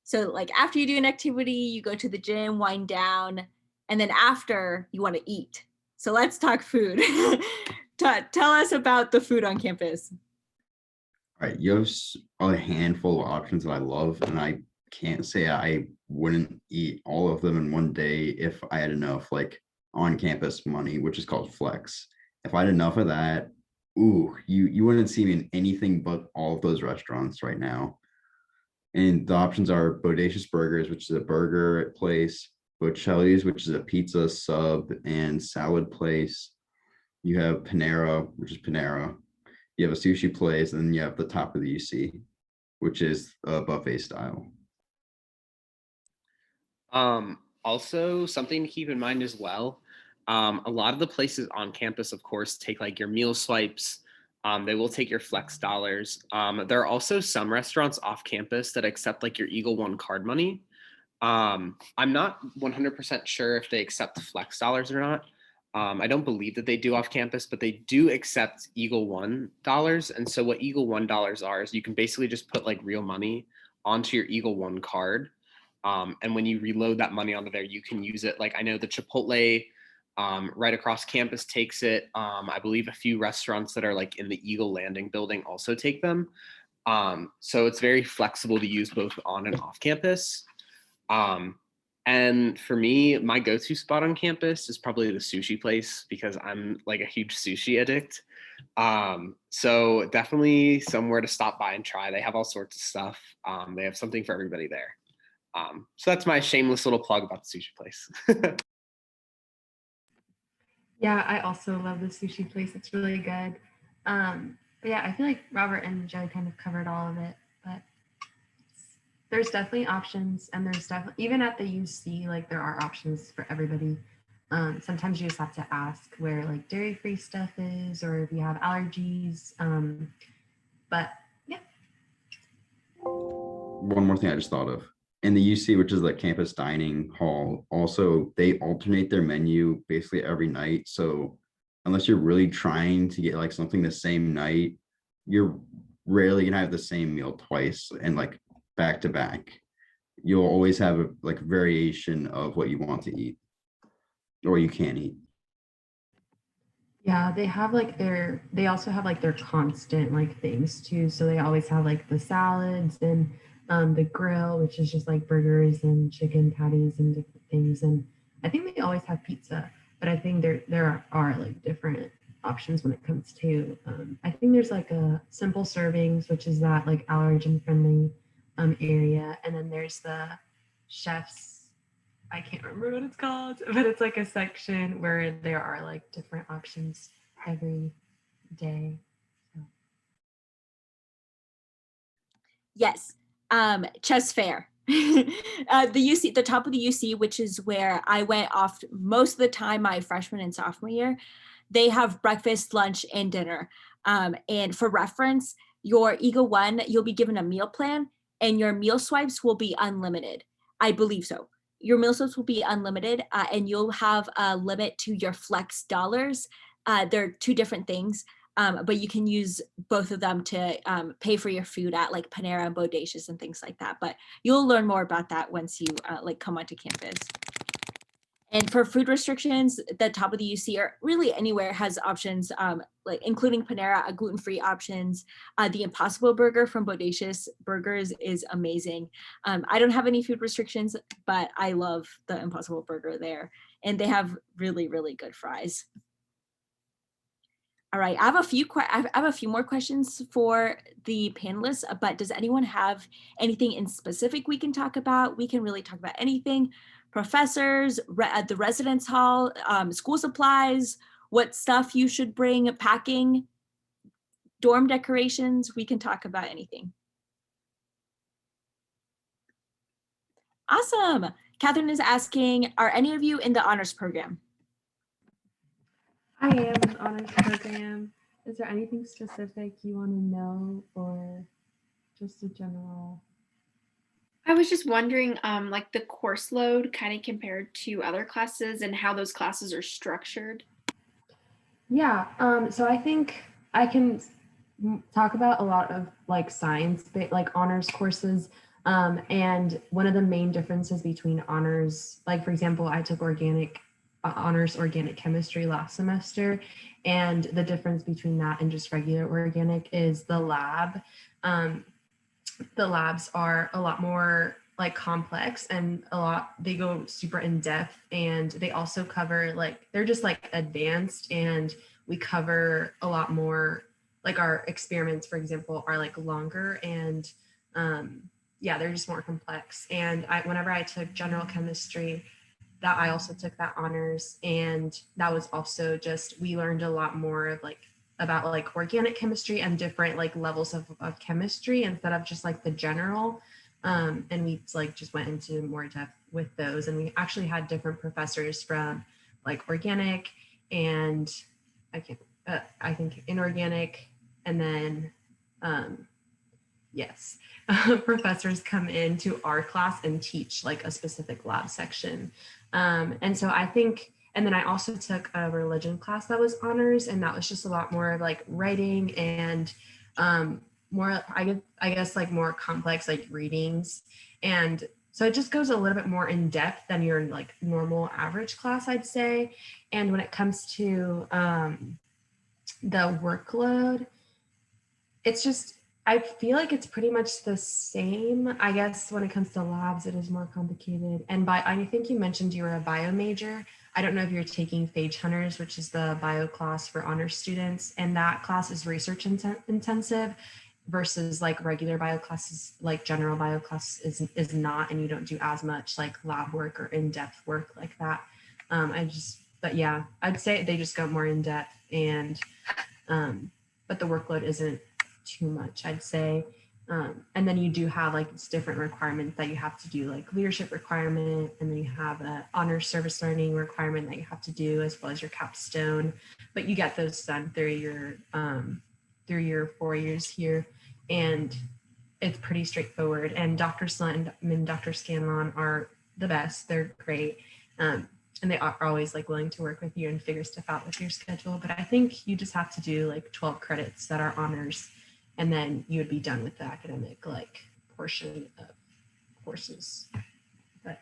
So like after you do an activity, you go to the gym, wind down, and then after you want to eat. So let's talk food. Tell us about the food on campus. All right, you have a handful of options that I love, and I can't say I wouldn't eat all of them in one day if I had enough like on-campus money, which is called flex. If I had enough of that, ooh, you wouldn't see me in anything but all of those restaurants right now. And the options are Bodacious Burgers, which is a burger place, Bocelli's, which is a pizza sub and salad place. You have Panera, which is Panera. You have a sushi place, and then you have the top of the UC, which is a buffet style. Also, something to keep in mind as well. A lot of the places on campus, of course, take like your meal swipes. They will take your flex dollars. There are also some restaurants off campus that accept like your Eagle One card money. I'm not 100% sure if they accept flex dollars or not. I don't believe that they do off campus, but they do accept Eagle One dollars. And so what Eagle One dollars are is you can basically just put like real money onto your Eagle One card. And when you reload that money onto there, you can use it. Like I know the Chipotle right across campus takes it. I believe a few restaurants that are like in the Eagle Landing building also take them. So it's very flexible to use both on and off campus. And for me, my go-to spot on campus is probably the sushi place because I'm like a huge sushi addict. So definitely somewhere to stop by and try. They have all sorts of stuff. They have something for everybody there. So that's my shameless little plug about the sushi place. Yeah, I also love the sushi place. It's really good. But yeah, I feel like Robert and Joe kind of covered all of it, but there's definitely options, and there's definitely, even at the UC, like there are options for everybody. Sometimes you just have to ask where like dairy-free stuff is, or if you have allergies. But yeah. One more thing I just thought of. In the UC, which is the campus dining hall, also they alternate their menu basically every night. So unless you're really trying to get like something the same night, you're rarely gonna have the same meal twice and like back to back. You'll always have a like variation of what you want to eat or you can't eat. Yeah, they also have like their constant like things too. So they always have like the salads and the grill, which is just like burgers and chicken patties and different things. And I think they always have pizza, but I think there are like different options when it comes to I think there's like a simple servings, which is that like allergen friendly area. And then there's the chef's, I can't remember what it's called, but it's like a section where there are like different options every day. So. Yes, Chess Fair. The UC, the top of the UC, which is where I went off most of the time my freshman and sophomore year. They have breakfast, lunch, and dinner. And for reference, your Eagle One, you'll be given a meal plan, and your meal swipes will be unlimited. I believe so. Your meal swipes will be unlimited, and you'll have a limit to your flex dollars. They're two different things. But you can use both of them to pay for your food at like Panera and Bodacious and things like that. But you'll learn more about that once you like come onto campus. And for food restrictions, the top of the UC or really anywhere has options, like including Panera, gluten-free options. The Impossible Burger from Bodacious Burgers is amazing. I don't have any food restrictions, but I love the Impossible Burger there. And they have really, really good fries. All right, I have a few more questions for the panelists, but does anyone have anything in specific we can talk about? We can really talk about anything. Professors, the residence hall, school supplies, what stuff you should bring, packing, dorm decorations. We can talk about anything. Awesome. Catherine is asking, are any of you in the honors program? I am in the honors program. Is there anything specific you want to know or just a general? I was just wondering, like the course load kind of compared to other classes and how those classes are structured. Yeah, so I think I can talk about a lot of like science, like honors courses. And one of the main differences between honors, like for example, I took honors organic chemistry last semester, and the difference between that and just regular organic is the lab. Um, the labs are a lot more like complex and they go super in depth, and they also cover like they're just like advanced, and we cover a lot more, like our experiments for example are like longer, and yeah, they're just more complex. And whenever I took general chemistry, that I also took that honors, and that was also just we learned a lot more of like about like organic chemistry and different like levels of chemistry instead of just like the general. And we like just went into more depth with those, and we actually had different professors from like organic and I think inorganic, and then yes, professors come into our class and teach like a specific lab section. And so I think, and then I also took a religion class that was honors, and that was just a lot more of like writing and more, I guess like more complex like readings. And so it just goes a little bit more in depth than your like normal average class, I'd say. And when it comes to the workload, it's just, I feel like it's pretty much the same. I guess when it comes to labs, it is more complicated. And I think you mentioned you were a bio major. I don't know if you're taking Phage Hunters, which is the bio class for honors students. And that class is research intensive versus like regular bio classes, like general bio class is not, and you don't do as much like lab work or in-depth work like that. But yeah, I'd say they just go more in depth, and but the workload isn't too much, I'd say. And then you do have like it's different requirements that you have to do, like leadership requirement, and then you have a honors service learning requirement that you have to do, as well as your capstone. But you get those done through your 4 years here, and it's pretty straightforward. And Dr. Slunt and Dr. Scanlon are the best. They're great. And they are always like willing to work with you and figure stuff out with your schedule. But I think you just have to do like 12 credits that are honors, and then you would be done with the academic like portion of courses. But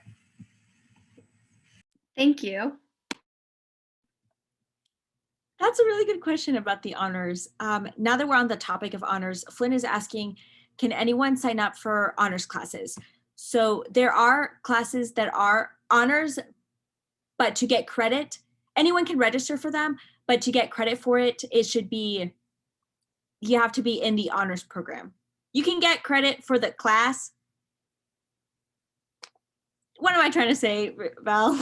Thank you. That's a really good question about the honors. Now that we're on the topic of honors, Flynn is asking, can anyone sign up for honors classes? So there are classes that are honors, but to get credit, anyone can register for them, but to get credit for it, you have to be in the honors program. You can get credit for the class. What am I trying to say, Val?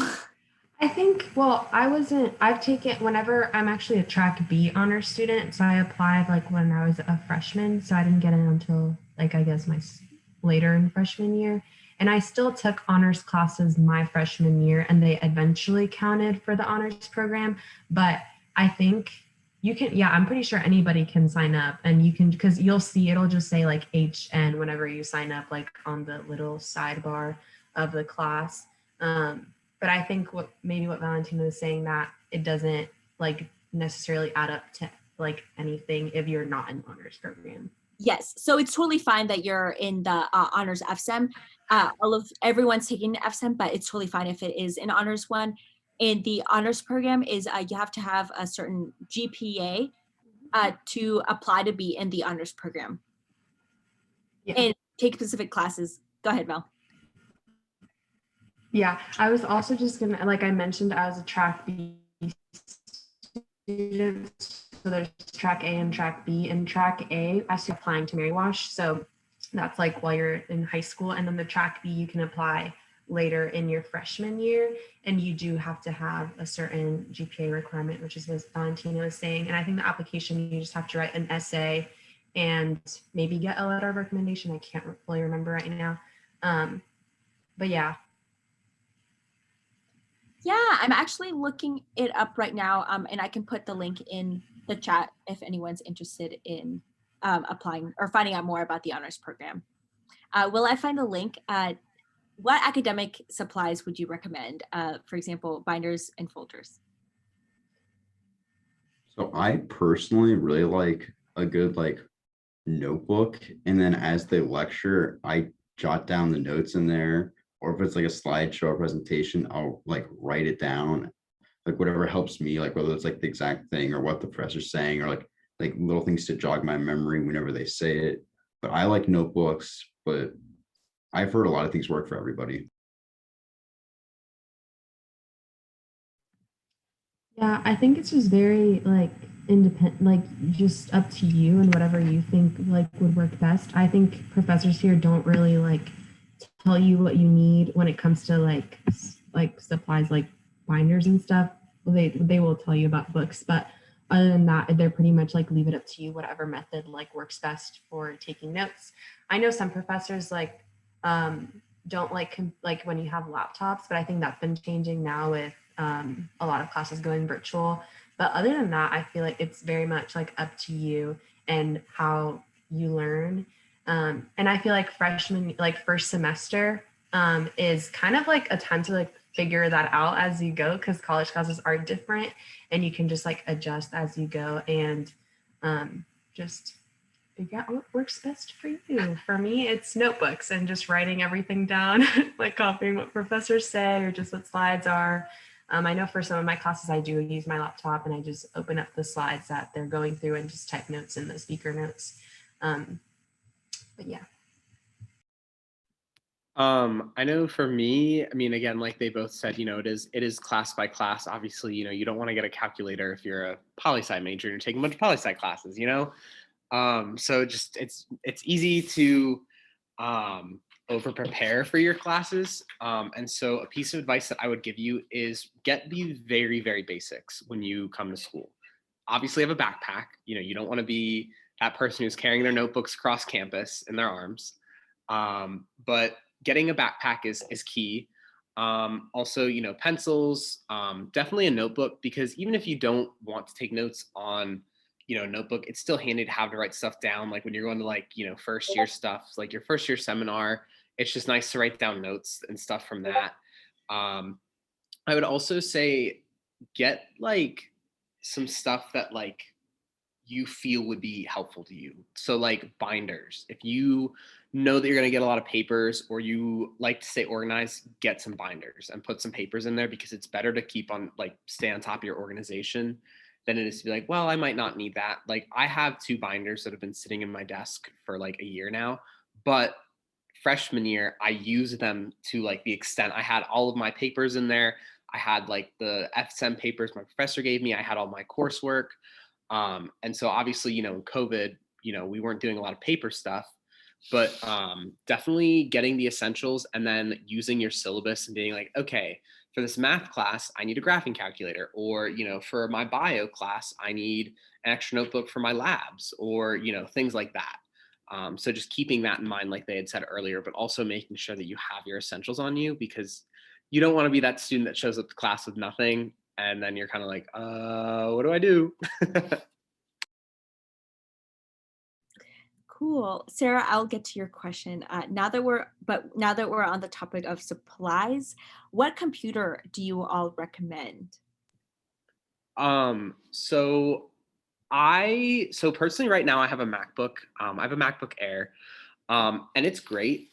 I think, well, I've taken, whenever I'm actually a track B honor student. So I applied like when I was a freshman. So I didn't get in until like, I guess later in freshman year. And I still took honors classes my freshman year, and they eventually counted for the honors program. But I think you can, yeah, I'm pretty sure anybody can sign up, and you can, because you'll see, it'll just say like HN whenever you sign up, like on the little sidebar of the class. But I think what Valentina was saying, that it doesn't like necessarily add up to like anything if you're not in honors program. Yes, so it's totally fine that you're in the honors FSEM. Everyone's taking the FSEM, but it's totally fine if it is an honors one. And the honors program is you have to have a certain GPA to apply to be in the honors program. Yeah. And take specific classes. Go ahead, Mel. Yeah, I was also just gonna, like I mentioned, I was a track B student. So there's track A and track B. And track A, I was applying to Mary Wash. So that's like while you're in high school. And then the track B, you can apply later in your freshman year. And you do have to have a certain GPA requirement, which is what Valentina was saying. And I think the application, you just have to write an essay and maybe get a letter of recommendation. I can't really remember right now. but yeah. Yeah, I'm actually looking it up right now, and I can put the link in the chat if anyone's interested in applying or finding out more about the honors program. Will I find the link? What academic supplies would you recommend? For example, binders and folders. So I personally really like a good like notebook, and then as they lecture, I jot down the notes in there, or if it's like a slideshow or presentation, I'll like write it down, like whatever helps me, like whether it's like the exact thing or what the professor's saying, or like little things to jog my memory whenever they say it. But I like notebooks, but I've heard a lot of things work for everybody. Yeah, I think it's just very like independent, like just up to you and whatever you think like would work best. I think professors here don't really like tell you what you need when it comes to like like supplies like binders and stuff. Well, they will tell you about books, but other than that, they're pretty much like leave it up to you, whatever method like works best for taking notes. I know some professors like don't like when you have laptops, but I think that's been changing now with a lot of classes going virtual. But other than that, I feel like it's very much like up to you and how you learn. And I feel like freshman, like first semester, is kind of like a time to like figure that out as you go because college classes are different and you can just like adjust as you go and just figure out what works best for you. For me, it's notebooks and just writing everything down, like copying what professors say or just what slides are. I know for some of my classes, I do use my laptop and I just open up the slides that they're going through and just type notes in the speaker notes. But yeah. I know for me, I mean, again, like they both said, it is class by class. Obviously, you don't want to get a calculator if you're a poli-sci major and you're taking a bunch of poli-sci classes. So just it's easy to over prepare for your classes. And so a piece of advice that I would give you is get the very, very basics when you come to school. Obviously have a backpack. You don't want to be that person who's carrying their notebooks across campus in their arms. But getting a backpack is key. Also, pencils, definitely a notebook, because even if you don't want to take notes on, notebook, it's still handy to have to write stuff down. Like when you're going to like, first year stuff, like your first year seminar, it's just nice to write down notes and stuff from that. I would also say get like some stuff that like you feel would be helpful to you. So like binders. If you know that you're going to get a lot of papers or you like to stay organized, get some binders and put some papers in there, because it's better to keep on like stay on top of your organization than it is to be like, well, I might not need that. Like I have 2 binders that have been sitting in my desk for like a year now, but freshman year I used them to like the extent I had all of my papers in there. I had like the FSM papers my professor gave me. I had all my coursework. And so obviously, in COVID, we weren't doing a lot of paper stuff, but definitely getting the essentials and then using your syllabus and being like, okay, for this math class, I need a graphing calculator, or, for my bio class, I need an extra notebook for my labs, or, things like that. So just keeping that in mind, like they had said earlier, but also making sure that you have your essentials on you, because you don't want to be that student that shows up to class with nothing. And then you're kind of like, what do I do? Cool. Sarah, I'll get to your question. Now that we're on the topic of supplies, what computer do you all recommend? So personally right now I have a MacBook. I have a MacBook Air. And it's great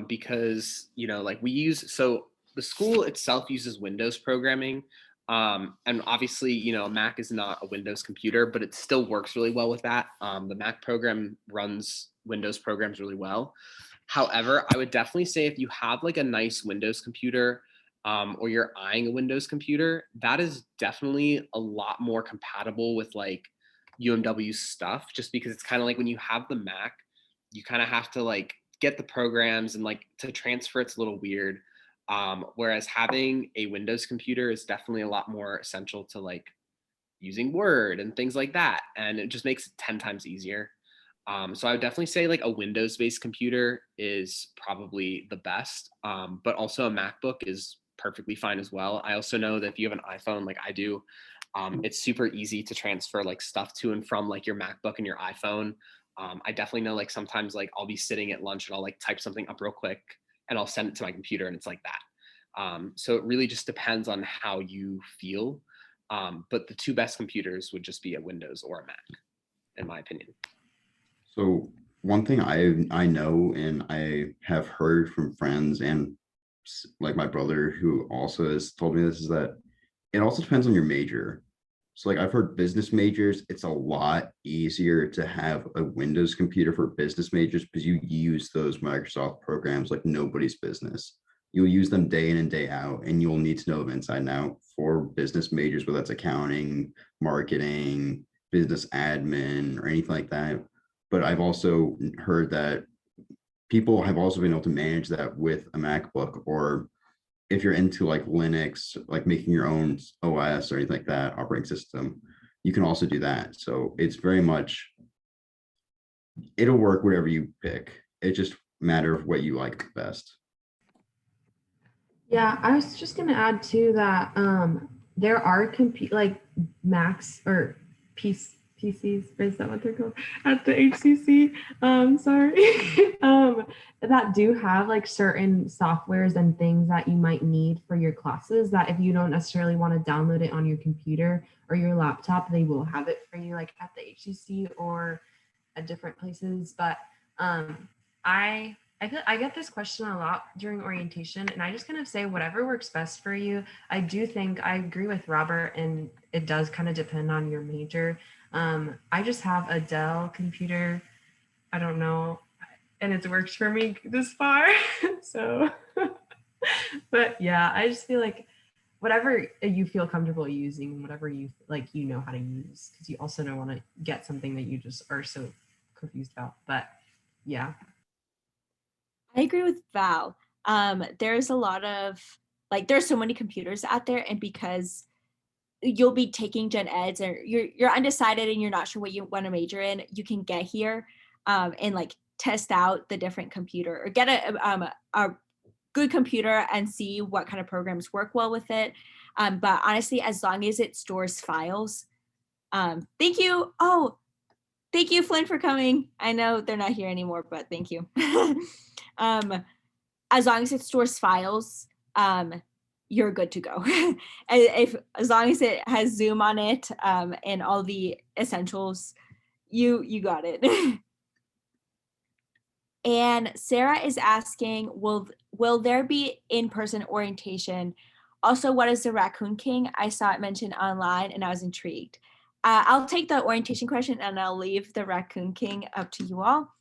because, like so the school itself uses Windows programming. And obviously, a Mac is not a Windows computer, but it still works really well with that. The Mac program runs Windows programs really well. However, I would definitely say if you have like a nice Windows computer, or you're eyeing a Windows computer, that is definitely a lot more compatible with like UMW stuff, just because it's kind of like when you have the Mac, you kind of have to like get the programs, and like to transfer it's a little weird. Whereas having a Windows computer is definitely a lot more essential to like using Word and things like that. And it just makes it 10 times easier. So I would definitely say like a Windows-based computer is probably the best, but also a MacBook is perfectly fine as well. I also know that if you have an iPhone like I do, it's super easy to transfer like stuff to and from like your MacBook and your iPhone. I definitely know like sometimes like I'll be sitting at lunch and I'll like type something up real quick and I'll send it to my computer and it's like that. So it really just depends on how you feel. But the two best computers would just be a Windows or a Mac, in my opinion. So one thing I know and I have heard from friends and like my brother who also has told me this is that it also depends on your major. So like I've heard business majors, it's a lot easier to have a Windows computer for business majors because you use those Microsoft programs like nobody's business. You'll use them day in and day out, and you'll need to know them inside and out for business majors, whether that's accounting, marketing, business admin, or anything like that. But I've also heard that people have also been able to manage that with a MacBook, or if you're into like Linux, like making your own OS or anything like that, operating system, you can also do that. So it's very much, it'll work whatever you pick. It just matter of what you like best. Yeah, I was just gonna add too that there are like Macs or PCs, is that what they're called at the HCC? Sorry, that do have like certain softwares and things that you might need for your classes. That if you don't necessarily want to download it on your computer or your laptop, they will have it for you, like at the HCC or at different places. But I get this question a lot during orientation, and I just kind of say whatever works best for you. I do think I agree with Robert, and it does kind of depend on your major. I just have a Dell computer. I don't know, and it's worked for me this far. So, but yeah, I just feel like whatever you feel comfortable using, whatever you like, you know how to use, because you also don't want to get something that you just are so confused about. But yeah. I agree with Val. There's a lot of there's so many computers out there, and because you'll be taking gen eds or you're undecided and you're not sure what you want to major in, you can get here and like test out the different computer or get a good computer and see what kind of programs work well with it. But honestly, as long as it stores files, thank you. Oh, thank you, Flynn, for coming. I know they're not here anymore, but thank you. As long as it stores files, you're good to go. As long as it has Zoom on it and all the essentials, you got it. And Sarah is asking, will there be in-person orientation? Also, what is the Raccoon King? I saw it mentioned online and I was intrigued. I'll take the orientation question and I'll leave the Raccoon King up to you all.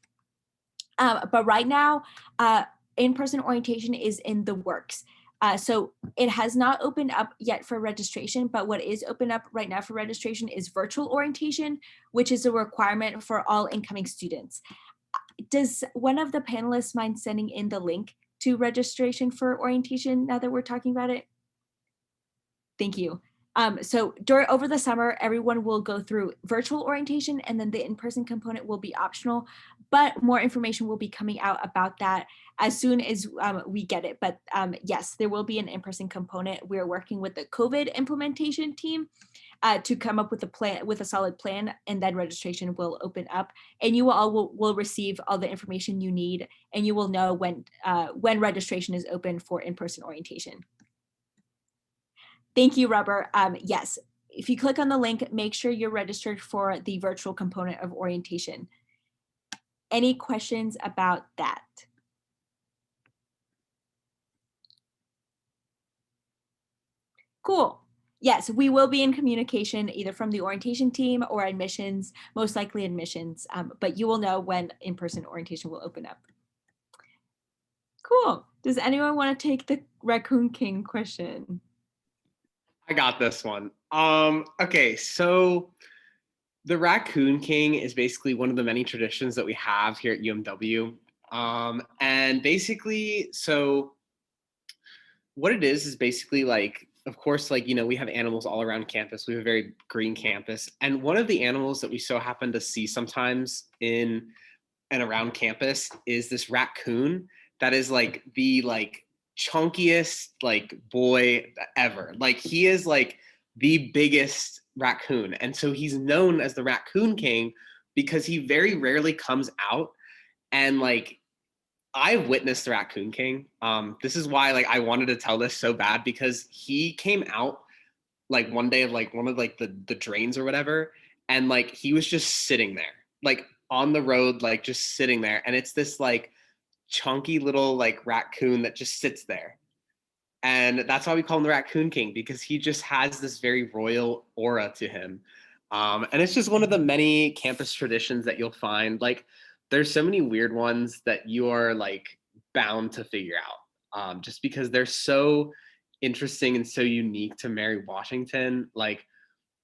But right now, in-person orientation is in the works. So it has not opened up yet for registration, but what is open up right now for registration is virtual orientation, which is a requirement for all incoming students. Does one of the panelists mind sending in the link to registration for orientation now that we're talking about it? Thank you. So over the summer, everyone will go through virtual orientation and then the in-person component will be optional, but more information will be coming out about that as soon as we get it. But yes, there will be an in-person component. We're working with the COVID implementation team to come up with a plan, with a solid plan, and then registration will open up and you all will receive all the information you need and you will know when registration is open for in-person orientation. Thank you, Robert. Yes, if you click on the link, make sure you're registered for the virtual component of orientation. Any questions about that? Cool. Yes, we will be in communication either from the orientation team or admissions, most likely admissions, but you will know when in-person orientation will open up. Cool. Does anyone want to take the Raccoon King question? I got this one. Okay, so the Raccoon King is basically one of the many traditions that we have here at UMW. And basically, so what it is basically like of course, like, we have animals all around campus. We have a very green campus. And one of the animals that we so happen to see sometimes in and around campus is this raccoon that is like the chunkiest boy ever. Like, he is like the biggest raccoon. And so he's known as the Raccoon King because he very rarely comes out. And I've witnessed the Raccoon King. This is why I wanted to tell this so bad, because he came out one day of one of the drains or whatever, and he was just sitting there on the road, just sitting there, and it's this chunky little raccoon that just sits there. And that's why we call him the Raccoon King, because he just has this very royal aura to him. And it's just one of the many campus traditions that you'll find. There's so many weird ones that you are bound to figure out, just because they're so interesting and so unique to Mary Washington.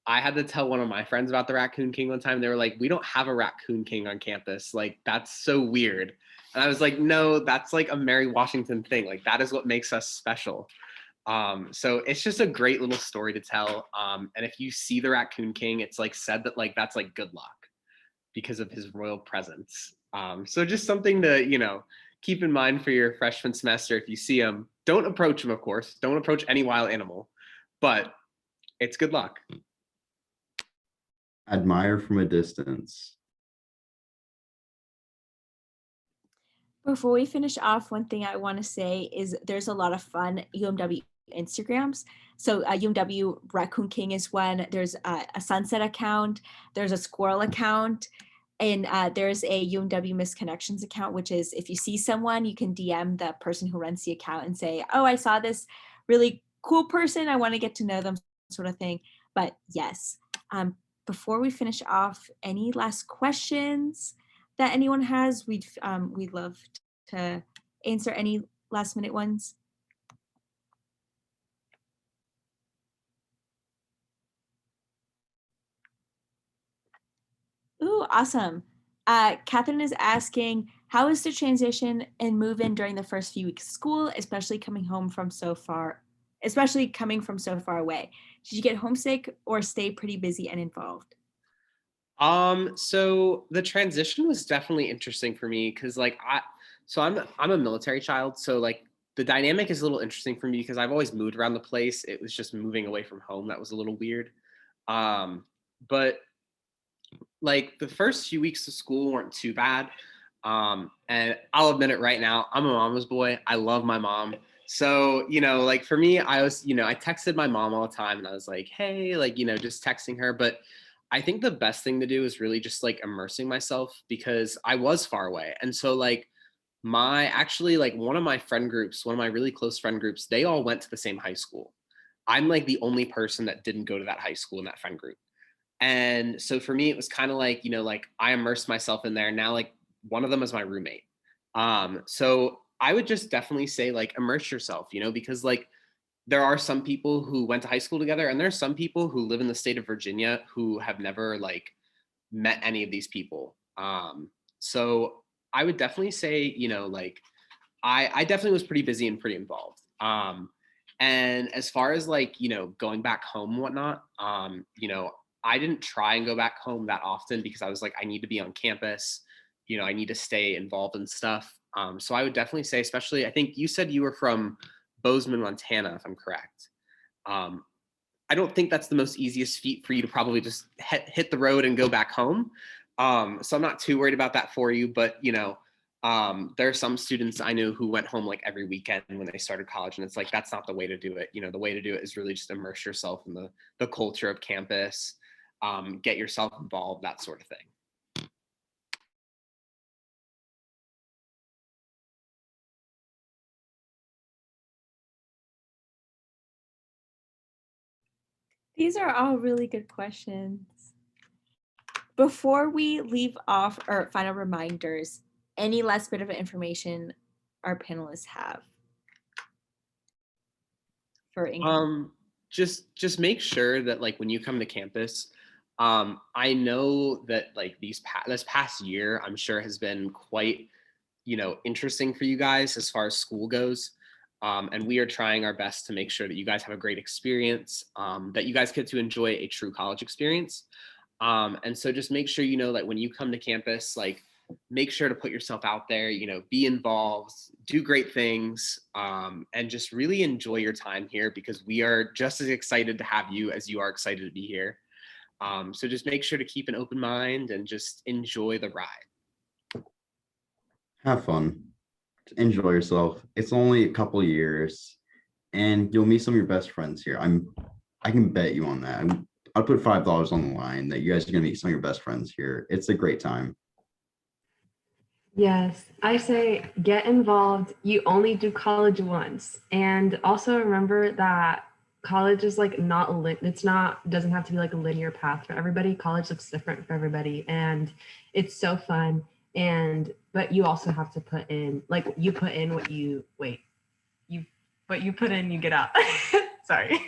I had to tell one of my friends about the Raccoon King one time. They were like, "We don't have a Raccoon King on campus. That's so weird." And I was like, "No, that's a Mary Washington thing. That is what makes us special." So it's just a great little story to tell. And if you see the Raccoon King, it's said that that's good luck because of his royal presence. So just something to, keep in mind for your freshman semester. If you see him, don't approach him, of course. Don't approach any wild animal, but it's good luck. Admire from a distance. Before we finish off, one thing I want to say is there's a lot of fun UMW Instagrams. So UMW Raccoon King is one. There's a sunset account. There's a squirrel account. And there's a UMW Misconnections account, which is if you see someone, you can DM the person who runs the account and say, "Oh, I saw this really cool person. I want to get to know them," sort of thing. But yes, before we finish off, any last questions that anyone has? We'd love to answer any last minute ones. Ooh, awesome. Catherine is asking, how is the transition and move in during the first few weeks of school, especially coming from so far away? Did you get homesick or stay pretty busy and involved? So the transition was definitely interesting for me because I'm a military child, so the dynamic is a little interesting for me because I've always moved around the place. It was just moving away from home that was a little weird. But the first few weeks of school weren't too bad. And I'll admit it right now, I'm a mama's boy. I love my mom. So, for me, I was, I texted my mom all the time and I was like, "Hey," just texting her. But I think the best thing to do is really just immersing myself because I was far away. And so one of my friend groups, one of my really close friend groups, they all went to the same high school. I'm the only person that didn't go to that high school in that friend group. And so for me, it was kind of I immersed myself in there. Now, one of them is my roommate. So I would just definitely say immerse yourself, because there are some people who went to high school together and there's some people who live in the state of Virginia who have never met any of these people. So I would definitely say, I definitely was pretty busy and pretty involved. And as far as going back home and whatnot, I didn't try and go back home that often because I was I need to be on campus, I need to stay involved in stuff. So I would definitely say, especially, I think you said you were from Bozeman, Montana, if I'm correct. I don't think that's the most easiest feat for you to probably just hit the road and go back home. So I'm not too worried about that for you, but there are some students I know who went home every weekend when they started college, and it's that's not the way to do it. The way to do it is really just immerse yourself in the culture of campus, get yourself involved, that sort of thing. These are all really good questions. Before we leave off our final reminders, any last bit of information our panelists have for income? Just make sure that when you come to campus, I know that this past year, I'm sure has been quite, interesting for you guys as far as school goes. And we are trying our best to make sure that you guys have a great experience, that you guys get to enjoy a true college experience. And so just make sure, like when you come to campus, like make sure to put yourself out there, be involved, do great things, and just really enjoy your time here, because we are just as excited to have you as you are excited to be here. So just make sure to keep an open mind and just enjoy the ride. Have fun, enjoy yourself. It's only a couple years, and you'll meet some of your best friends here. I can bet you on that. I'll put $5 on the line that you guys are gonna meet some of your best friends here. It's a great time. Yes, I say get involved. You only do college once. And also remember that college is like not it's not doesn't have to be like a linear path for everybody. College looks different for everybody and it's so fun. But you also have to put in like you put in what you put in, you get out. Sorry.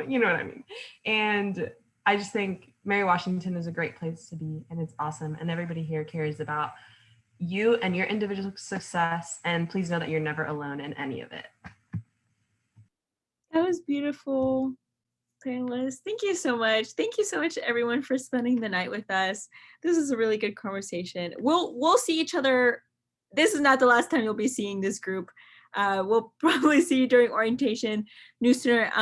You know what I mean. And I just think Mary Washington is a great place to be, and it's awesome. And everybody here cares about you and your individual success. And please know that you're never alone in any of it. That was beautiful, panelists. Thank you so much. Thank you so much, everyone, for spending the night with us. This is a really good conversation. We'll see each other. This is not the last time you'll be seeing this group. We'll probably see you during orientation, new student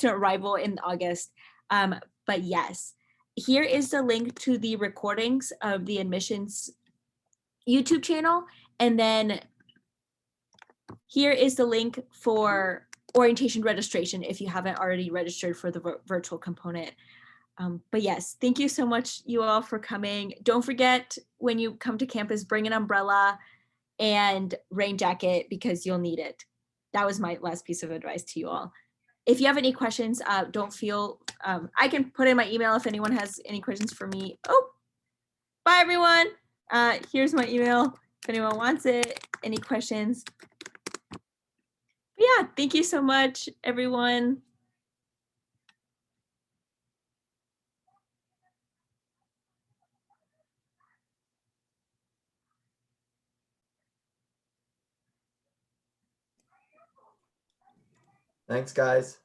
arrival in August. But yes, here is the link to the recordings of the admissions YouTube channel. And then here is the link for orientation registration if you haven't already registered for the virtual component. But yes, thank you so much, you all, for coming. Don't forget, when you come to campus, bring an umbrella and rain jacket because you'll need it. That was my last piece of advice to you all. If you have any questions, don't feel, I can put in my email if anyone has any questions for me. Oh, bye everyone. Here's my email if anyone wants it, any questions. But yeah, thank you so much, everyone. Thanks, guys.